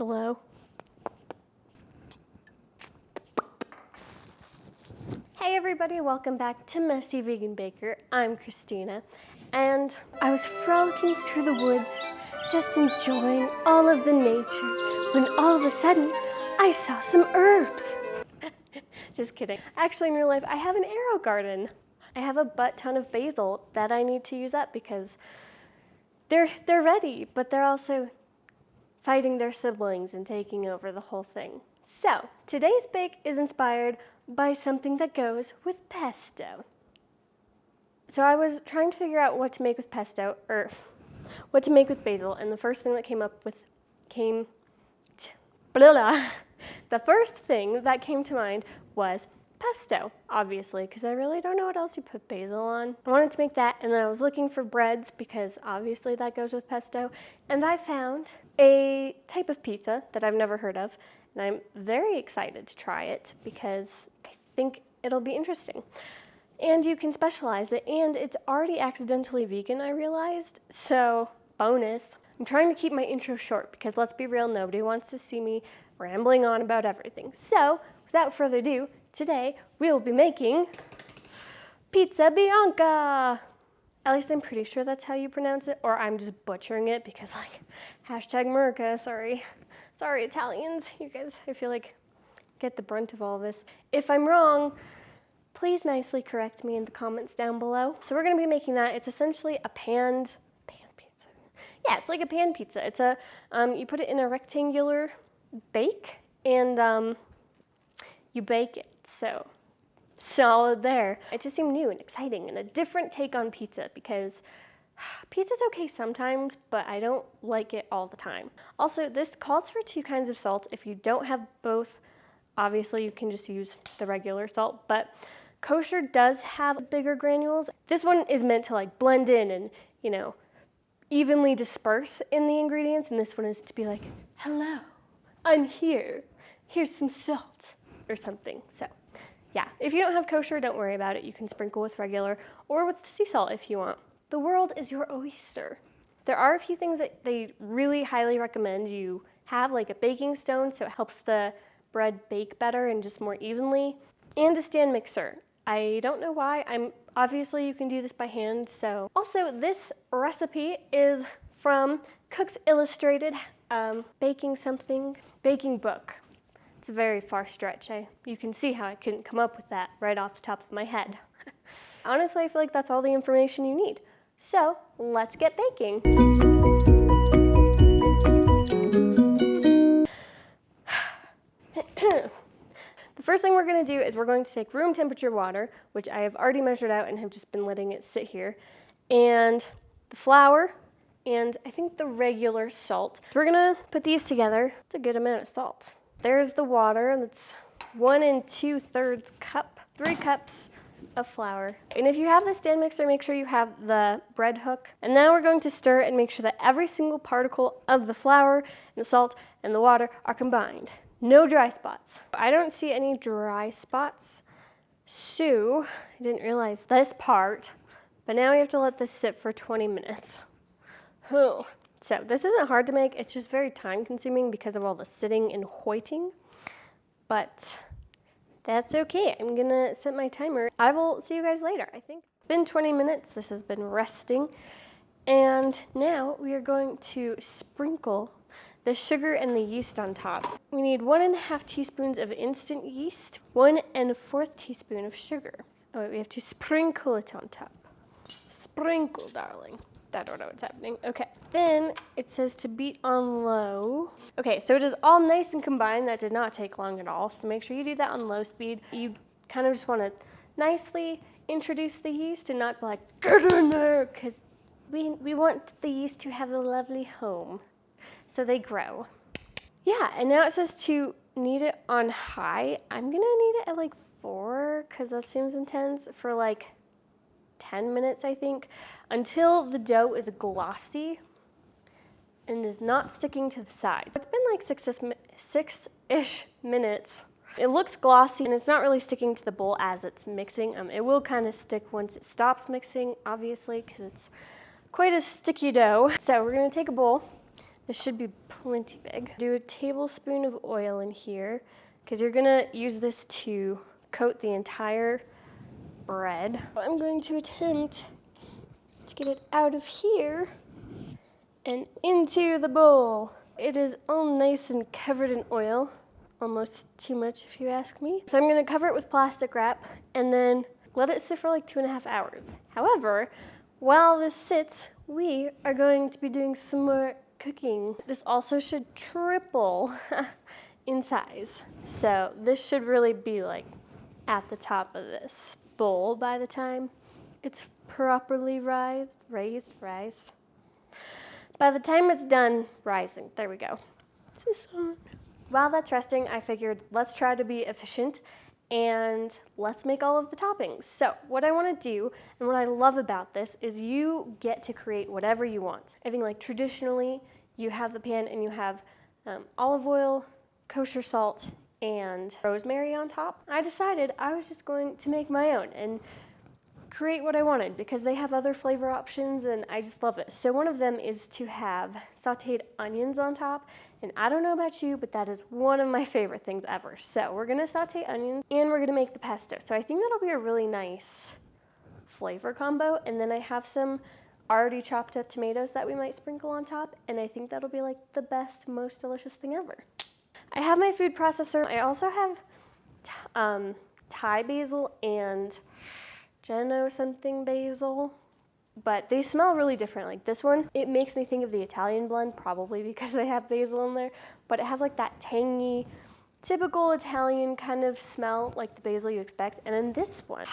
Hello? Hey everybody, welcome back to Messy Vegan Baker. I'm Christina, and I was frolicking through the woods, just enjoying all of the nature, when all of a sudden, I saw some herbs. Just kidding. Actually, in real life, I have an arrow garden. I have a butt ton of basil that I need to use up because they're ready, but they're also fighting their siblings and taking over the whole thing. So, today's bake is inspired by something that goes with pesto. So I was trying to figure out what to make with pesto, or what to make with basil, and the first thing that the first thing that came to mind was pesto, obviously, because I really don't know what else you put basil on. I wanted to make that, and then I was looking for breads, because obviously that goes with pesto, and I found a type of pizza that I've never heard of, and I'm very excited to try it, because I think it'll be interesting. And you can specialize it, and it's already accidentally vegan, I realized, so bonus. I'm trying to keep my intro short, because let's be real, nobody wants to see me rambling on about everything. So, without further ado, today we will be making Pizza Bianca. At least I'm pretty sure that's how you pronounce it, or I'm just butchering it because #America, sorry Italians, you guys, I feel like get the brunt of all of this. If I'm wrong, please nicely correct me in the comments down below. So we're gonna be making that. It's essentially a pan pizza. Yeah, it's like a pan pizza. It's a, you put it in a rectangular bake and you bake it, so solid there. It just seemed new and exciting and a different take on pizza because pizza's okay sometimes, but I don't like it all the time. Also, this calls for 2 kinds of salt. If you don't have both, obviously you can just use the regular salt, but kosher does have bigger granules. This one is meant to like blend in and, you know, evenly disperse in the ingredients, and this one is to be like, hello, I'm here. Here's some salt or something. So yeah, if you don't have kosher, don't worry about it. You can sprinkle with regular or with sea salt if you want. The world is your oyster. There are a few things that they really highly recommend you have, like a baking stone, so it helps the bread bake better and just more evenly, and a stand mixer. I don't know why. Obviously you can do this by hand, so. Also, this recipe is from Cook's Illustrated baking book. It's a very far stretch. You can see how I couldn't come up with that right off the top of my head. Honestly, I feel like that's all the information you need. So, let's get baking. The first thing we're going to do is we're going to take room temperature water, which I have already measured out and have just been letting it sit here, and the flour, and I think the regular salt. So we're going to put these together. It's a good amount of salt. There's the water, that's 1 2/3 cup, 3 cups of flour. And if you have the stand mixer, make sure you have the bread hook. And now we're going to stir and make sure that every single particle of the flour and the salt and the water are combined. No dry spots. I don't see any dry spots, so I didn't realize this part, but now we have to let this sit for 20 minutes. So this isn't hard to make, it's just very time consuming because of all the sitting and hoiting, but that's okay. I'm gonna set my timer. I will see you guys later, I think. It's been 20 minutes, this has been resting, and now we are going to sprinkle the sugar and the yeast on top. We need 1 1/2 teaspoons of instant yeast, 1 1/4 teaspoon of sugar. Oh wait, we have to sprinkle it on top. Sprinkle, darling. I don't know what's happening. Okay, then it says to beat on low. Okay, so it is all nice and combined. That did not take long at all, so make sure you do that on low speed. You kind of just want to nicely introduce the yeast and not be like, get in there, because we want the yeast to have a lovely home, so they grow. Yeah, and now it says to knead it on high. I'm gonna knead it at like 4, because that seems intense, for like 10 minutes, I think, until the dough is glossy and is not sticking to the sides. It's been like 6-ish minutes. It looks glossy and it's not really sticking to the bowl as it's mixing. It will kind of stick once it stops mixing, obviously, because it's quite a sticky dough. So we're gonna take a bowl. This should be plenty big. Do a tablespoon of oil in here because you're gonna use this to coat the entire bread. I'm going to attempt to get it out of here and into the bowl. It is all nice and covered in oil. Almost too much if you ask me. So I'm gonna cover it with plastic wrap and then let it sit for like 2.5 hours. However, while this sits, we are going to be doing some more cooking. This also should triple in size. So this should really be like at the top of this bowl by the time it's properly raised. By the time it's done rising, there we go. This is on. While that's resting, I figured let's try to be efficient and let's make all of the toppings. So what I want to do and what I love about this is you get to create whatever you want. I think like traditionally you have the pan and you have olive oil, kosher salt, and rosemary on top. I decided I was just going to make my own and create what I wanted because they have other flavor options and I just love it. So one of them is to have sauteed onions on top, and I don't know about you, but that is one of my favorite things ever. So we're gonna saute onions and we're gonna make the pesto. So I think that'll be a really nice flavor combo, and then I have some already chopped up tomatoes that we might sprinkle on top, and I think that'll be like the best, most delicious thing ever. I have my food processor. I also have Thai basil and Geno something basil, but they smell really different. Like this one, it makes me think of the Italian blend, probably because they have basil in there, but it has like that tangy, typical Italian kind of smell, like the basil you expect. And then this one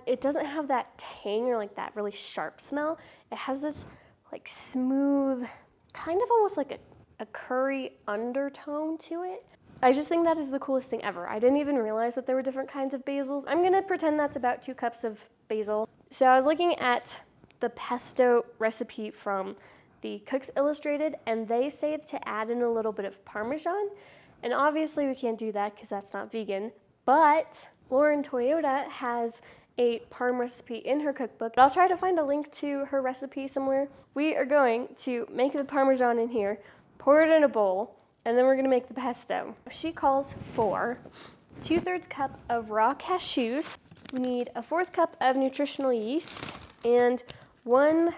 it doesn't have that tang or like that really sharp smell. It has this like smooth, kind of almost like a curry undertone to it. I just think that is the coolest thing ever. I didn't even realize that there were different kinds of basils. I'm gonna pretend that's about 2 cups of basil. So I was looking at the pesto recipe from the Cook's Illustrated, and they say to add in a little bit of Parmesan. And obviously we can't do that because that's not vegan, but Lauren Toyota has a parm recipe in her cookbook. I'll try to find a link to her recipe somewhere. We are going to make the Parmesan in here, pour it in a bowl, and then we're gonna make the pesto. She calls for 2/3 cup of raw cashews. We need a 1/4 cup of nutritional yeast and 1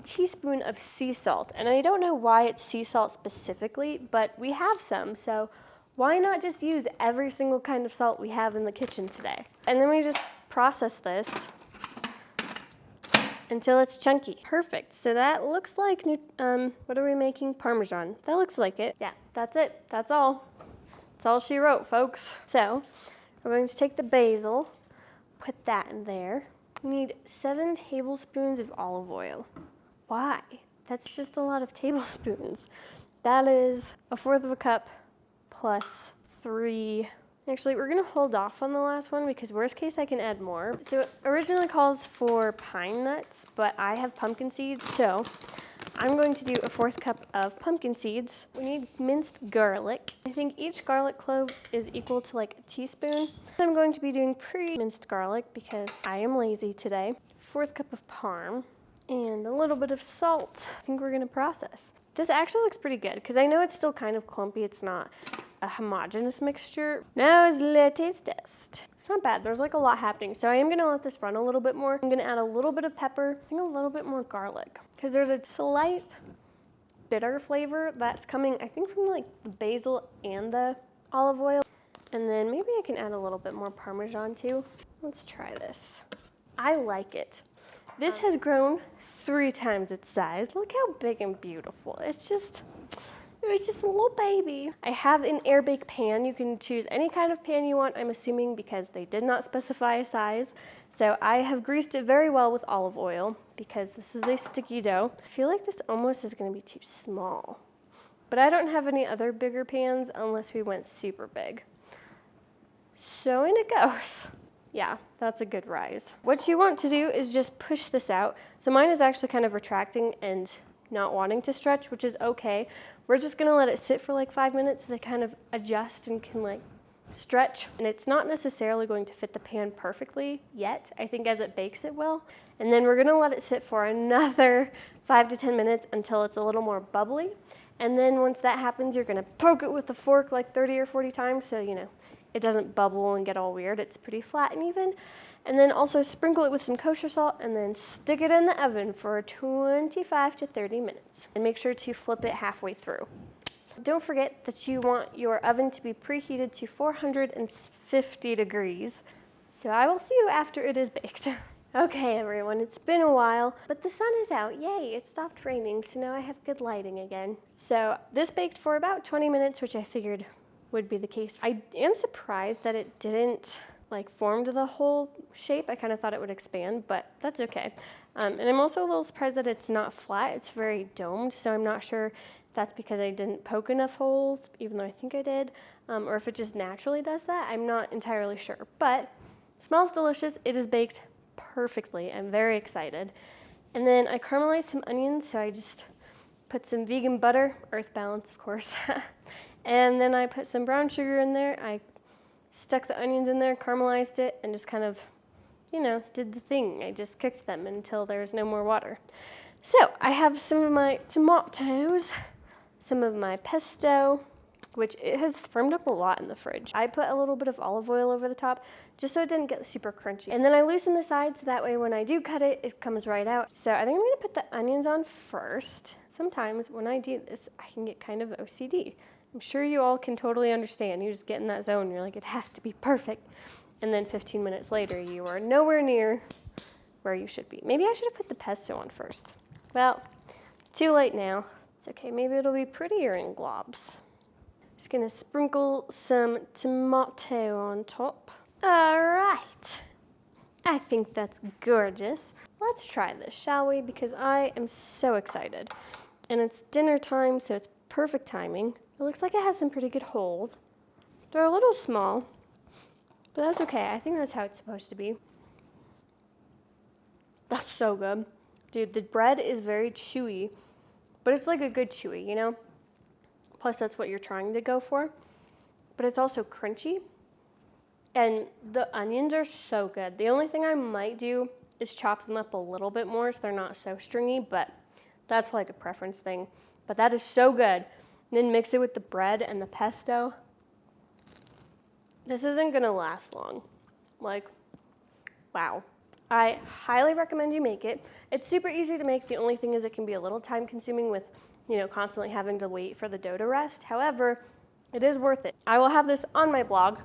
teaspoon of sea salt. And I don't know why it's sea salt specifically, but we have some, so why not just use every single kind of salt we have in the kitchen today? And then we just process this until it's chunky. Perfect. So that looks like, what are we making? Parmesan. That looks like it. Yeah, that's it. That's all. That's all she wrote, folks. So we're going to take the basil, put that in there. We need 7 tablespoons of olive oil. Why? That's just a lot of tablespoons. That is 1/4 cup plus 3. Actually, we're gonna hold off on the last one because worst case I can add more. So it originally calls for pine nuts, but I have pumpkin seeds, so I'm going to do 1/4 cup of pumpkin seeds. We need minced garlic. I think each garlic clove is equal to like a teaspoon. I'm going to be doing pre-minced garlic because I am lazy today. 1/4 cup of parm and a little bit of salt. I think we're gonna process. This actually looks pretty good because I know it's still kind of clumpy. It's not a homogeneous mixture. Now is the taste test. It's not bad. There's like a lot happening. So I am gonna let this run a little bit more. I'm gonna add a little bit of pepper, I think a little bit more garlic because there's a slight bitter flavor that's coming, I think, from like the basil and the olive oil. And then maybe I can add a little bit more Parmesan too. Let's try this. I like it. This has grown 3 times its size. Look how big and beautiful. It was just a little baby. I have an air bake pan. You can choose any kind of pan you want, I'm assuming, because they did not specify a size. So I have greased it very well with olive oil because this is a sticky dough. I feel like this almost is gonna be too small, but I don't have any other bigger pans unless we went super big. So in it goes. Yeah, that's a good rise. What you want to do is just push this out. So mine is actually kind of retracting and not wanting to stretch, which is okay. We're just gonna let it sit for like 5 minutes so they kind of adjust and can like stretch. And it's not necessarily going to fit the pan perfectly yet. I think as it bakes it will. And then we're gonna let it sit for another 5 to 10 minutes until it's a little more bubbly. And then once that happens, you're gonna poke it with a fork like 30 or 40 times so, you know, it doesn't bubble and get all weird. It's pretty flat and even. And then also sprinkle it with some kosher salt and then stick it in the oven for 25 to 30 minutes. And make sure to flip it halfway through. Don't forget that you want your oven to be preheated to 450 degrees. So I will see you after it is baked. Okay, everyone, it's been a while, but the sun is out. Yay, it stopped raining, so now I have good lighting again. So this baked for about 20 minutes, which I figured would be the case. I am surprised that it didn't like form to the whole shape. I kind of thought it would expand, but that's okay. And I'm also a little surprised that it's not flat. It's very domed, so I'm not sure if that's because I didn't poke enough holes, even though I think I did, or if it just naturally does that. I'm not entirely sure, but it smells delicious. It is baked perfectly. I'm very excited. And then I caramelized some onions, so I just put some vegan butter, Earth Balance, of course. And then I put some brown sugar in there. I stuck the onions in there, caramelized it, and just kind of, you know, did the thing. I just cooked them until there's no more water. So I have some of my tomatoes, some of my pesto, which it has firmed up a lot in the fridge. I put a little bit of olive oil over the top just so it didn't get super crunchy. And then I loosen the sides so that way when I do cut it, it comes right out. So I think I'm gonna put the onions on first. Sometimes when I do this, I can get kind of OCD. I'm sure you all can totally understand. You just get in that zone, you're like, it has to be perfect. And then 15 minutes later, you are nowhere near where you should be. Maybe I should have put the pesto on first. Well, it's too late now. It's okay, maybe it'll be prettier in globs. Just gonna sprinkle some tomato on top. All right, I think that's gorgeous. Let's try this, shall we? Because I am so excited. And it's dinner time, so it's perfect timing. It looks like it has some pretty good holes. They're a little small, but that's okay. I think that's how it's supposed to be. That's so good. Dude, the bread is very chewy, but it's like a good chewy, you know? Plus, that's what you're trying to go for. But it's also crunchy. And the onions are so good. The only thing I might do is chop them up a little bit more so they're not so stringy, but that's like a preference thing. But that is so good. And then mix it with the bread and the pesto. This isn't gonna last long. Like, wow. I highly recommend you make it. It's super easy to make. The only thing is it can be a little time consuming with, you know, constantly having to wait for the dough to rest. However, it is worth it. I will have this on my blog.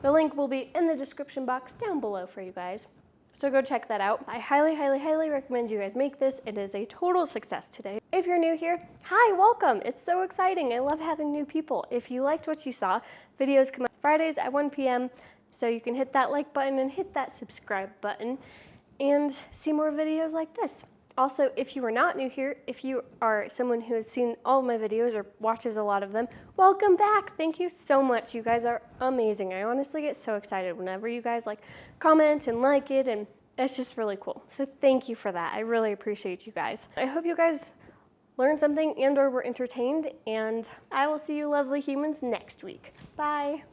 The link will be in the description box down below for you guys. So go check that out. I highly, highly, highly recommend you guys make this. It is a total success today. If you're new here, hi, welcome. It's so exciting. I love having new people. If you liked what you saw, videos come out Fridays at 1 p.m. So you can hit that like button and hit that subscribe button and see more videos like this. Also, if you are not new here, if you are someone who has seen all of my videos or watches a lot of them, welcome back. Thank you so much. You guys are amazing. I honestly get so excited whenever you guys like comment and like it, and it's just really cool. So thank you for that. I really appreciate you guys. I hope you guys learned something and or were entertained, and I will see you lovely humans next week. Bye.